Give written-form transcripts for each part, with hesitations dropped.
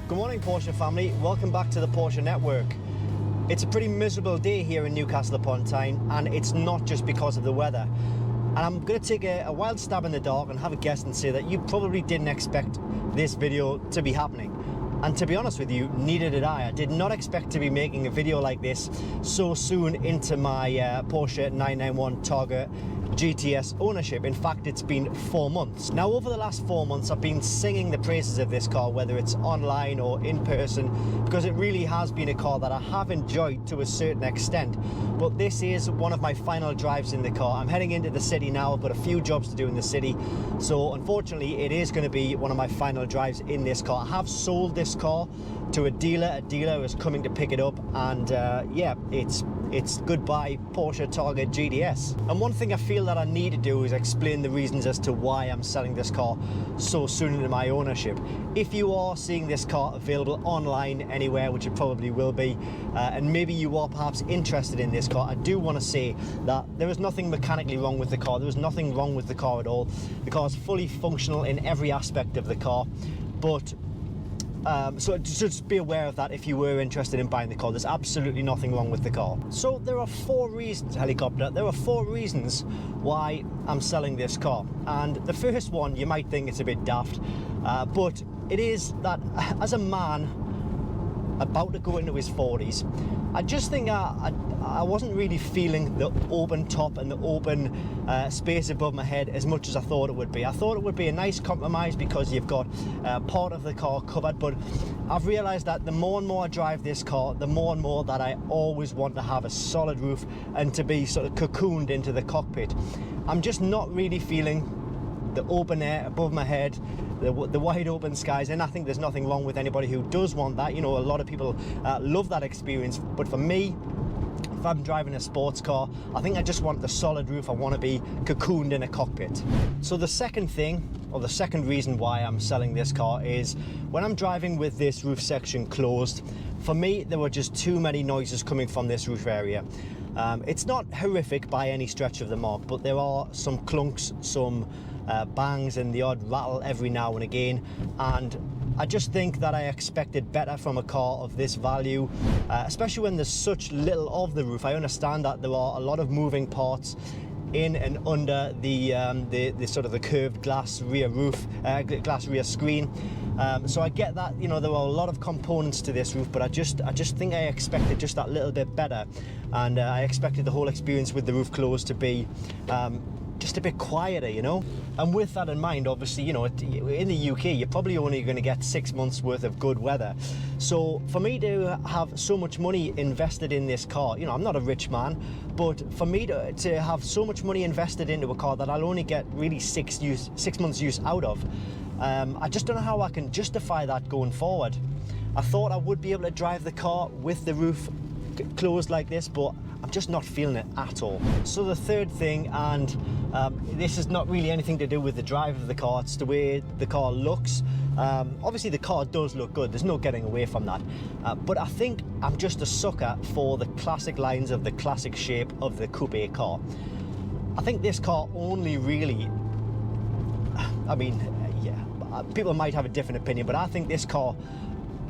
Good morning, Porsche family. Welcome back to the Porsche Network. It's a pretty miserable day here in Newcastle upon Tyne, and it's not just because of the weather. And I'm going to take a wild stab in the dark and have a guess and say that you probably didn't expect this video to be happening. And to be honest with you, neither did I. I did not expect to be making a video like this so soon into my Porsche 991 Targa GTS ownership. In fact, it's been 4 months. Now, over the last 4 months, I've been singing the praises of this car, whether it's online or in person, because it really has been a car that I have enjoyed to a certain extent. But this is one of my final drives in the car. I'm heading into the city now. I've got a few jobs to do in the city. So unfortunately, it is going to be one of my final drives in this car. I have sold this car to a dealer. A dealer is coming to pick it up, and yeah, it's goodbye Porsche Targa GTS. And one thing I feel that I need to do is explain the reasons as to why I'm selling this car so soon into my ownership. If you are seeing this car available online anywhere, which it probably will be, and maybe you are perhaps interested in this car, I do want to say that there is nothing mechanically wrong with the car. There is nothing wrong with the car at all. The car is fully functional in every aspect of the car, but so just be aware of that if you were interested in buying the car. There's absolutely nothing wrong with the car. So there are 4 reasons, helicopter, there are 4 reasons why I'm selling this car. And the first one, you might think it's a bit daft, but it is that as a man about to go into his 40s, I just think I wasn't really feeling the open top and the open space above my head as much as I thought it would be. I thought it would be a nice compromise because you've got part of the car covered, but I've realised that the more and more I drive this car, the more and more that I always want to have a solid roof and to be sort of cocooned into the cockpit. I'm just not really feeling the open air above my head, the wide open skies, and I think there's nothing wrong with anybody who does want that. You know, a lot of people love that experience, but for me, if I'm driving a sports car, I think I just want the solid roof. I want to be cocooned in a cockpit. So the second thing, or the second reason why I'm selling this car, is when I'm driving with this roof section closed, for me there were just too many noises coming from this roof area. It's not horrific by any stretch of the mark, but there are some clunks, some bangs and the odd rattle every now and again, and I just think that I expected better from a car of this value, especially when there's such little of the roof. I understand that there are a lot of moving parts in and under the sort of the curved glass rear roof, glass rear screen. So I get that, you know, there are a lot of components to this roof, but I just think I expected just that little bit better, and I expected the whole experience with the roof closed to be just a bit quieter, you know. And with that in mind, obviously, you know, in the UK you're probably only going to get 6 months worth of good weather. So for me to have so much money invested in this car, you know, I'm not a rich man, but for me to have so much money invested into a car that I'll only get really 6 months use out of, I just don't know how I can justify that going forward. I thought I would be able to drive the car with the roof closed like this, but I'm just not feeling it at all. So the third thing, and this is not really anything to do with the drive of the car, it's the way the car looks. Obviously the car does look good, there's no getting away from that, but I think I'm just a sucker for the classic lines of the classic shape of the coupe car. I think this car only really, I mean, yeah, people might have a different opinion, but I think this car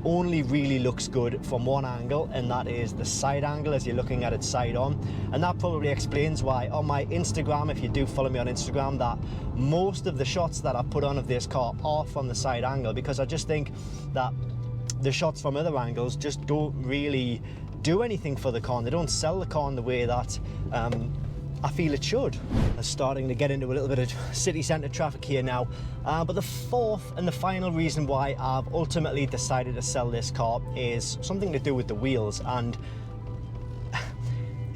only really looks good from one angle, and that is the side angle as you're looking at it side on. And that probably explains why on my Instagram, if you do follow me on Instagram, that most of the shots that I put on of this car are from the side angle, because I just think that the shots from other angles just don't really do anything for the car, and they don't sell the car in the way that I feel it should. I'm starting to get into a little bit of city centre traffic here now, but the fourth and the final reason why I've ultimately decided to sell this car is something to do with the wheels. And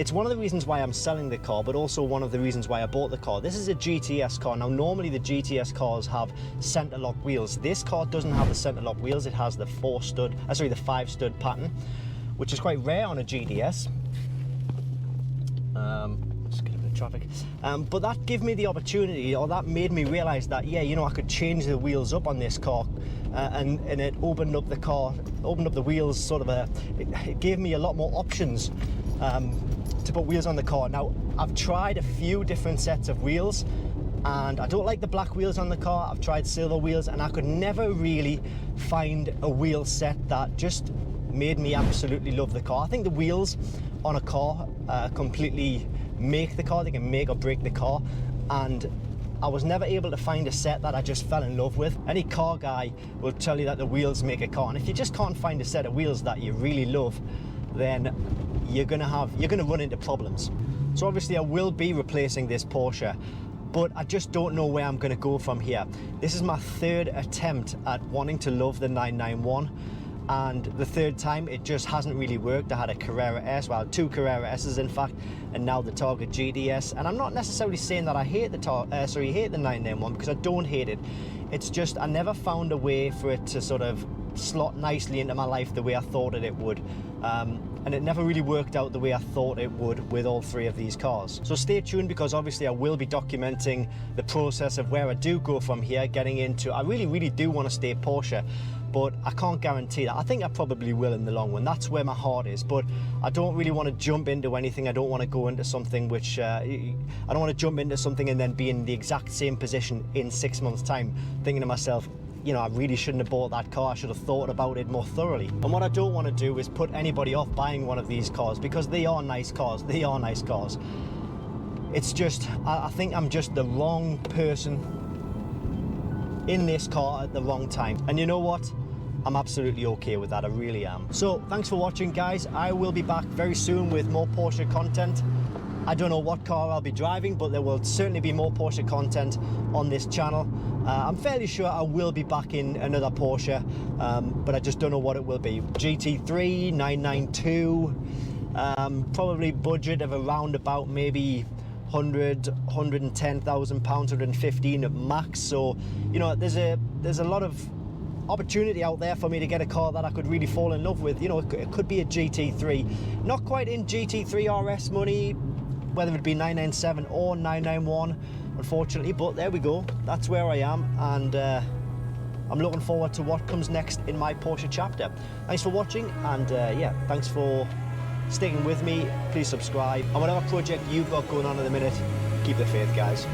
It's one of the reasons why I'm selling the car, but also one of the reasons why I bought the car. This is a GTS car. Now, normally the GTS cars have center lock wheels. This car doesn't have the center lock wheels. It has the 5 stud pattern, which is quite rare on a GTS. Just get a bit of traffic. But that gave me the opportunity, or that made me realize that, yeah, you know, I could change the wheels up on this car, and it opened up the wheels, sort of it gave me a lot more options to put wheels on the car. Now, I've tried a few different sets of wheels, and I don't like the black wheels on the car. I've tried silver wheels, and I could never really find a wheel set that just made me absolutely love the car. I think the wheels on a car completely make the car. They can make or break the car, and I was never able to find a set that I just fell in love with. Any car guy will tell you that the wheels make a car, and if you just can't find a set of wheels that you really love, then you're gonna run into problems. So obviously I will be replacing this Porsche, but I just don't know where I'm gonna go from here. This is my third attempt at wanting to love the 991, and the third time it just hasn't really worked. I had a Carrera S, well, 2 Carrera S's in fact, and now the Targa GTS. And I'm not necessarily saying that I hate the 991, because I don't hate it. It's just I never found a way for it to sort of slot nicely into my life the way I thought it would. And it never really worked out the way I thought it would with all 3 of these cars. So stay tuned, because obviously I will be documenting the process of where I do go from here, getting into, I really do want to stay Porsche, but I can't guarantee that. I think I probably will in the long run. That's where my heart is, but I don't really want to jump into anything. I don't want to go into something which, I don't want to jump into something and then be in the exact same position in 6 months' time, thinking to myself, you know, I really shouldn't have bought that car. I should have thought about it more thoroughly. And what I don't want to do is put anybody off buying one of these cars, because they are nice cars. They are nice cars. It's just, I think I'm just the wrong person in this car at the wrong time. And you know what? I'm absolutely okay with that. I really am. So thanks for watching, guys. I will be back very soon with more Porsche content. I don't know what car I'll be driving, but there will certainly be more Porsche content on this channel. I'm fairly sure I will be back in another Porsche, but I just don't know what it will be. GT3, 992, probably budget of around about maybe 110,000 pounds, 115 at max. So, you know, there's a lot of opportunity out there for me to get a car that I could really fall in love with. You know, it could be a GT3, not quite in GT3 RS money, whether it be 997 or 991, unfortunately, but there we go. That's where I am, and I'm looking forward to what comes next in my Porsche chapter. Thanks for watching, and yeah, thanks for sticking with me. Please subscribe, and whatever project you've got going on at the minute, keep the faith, guys.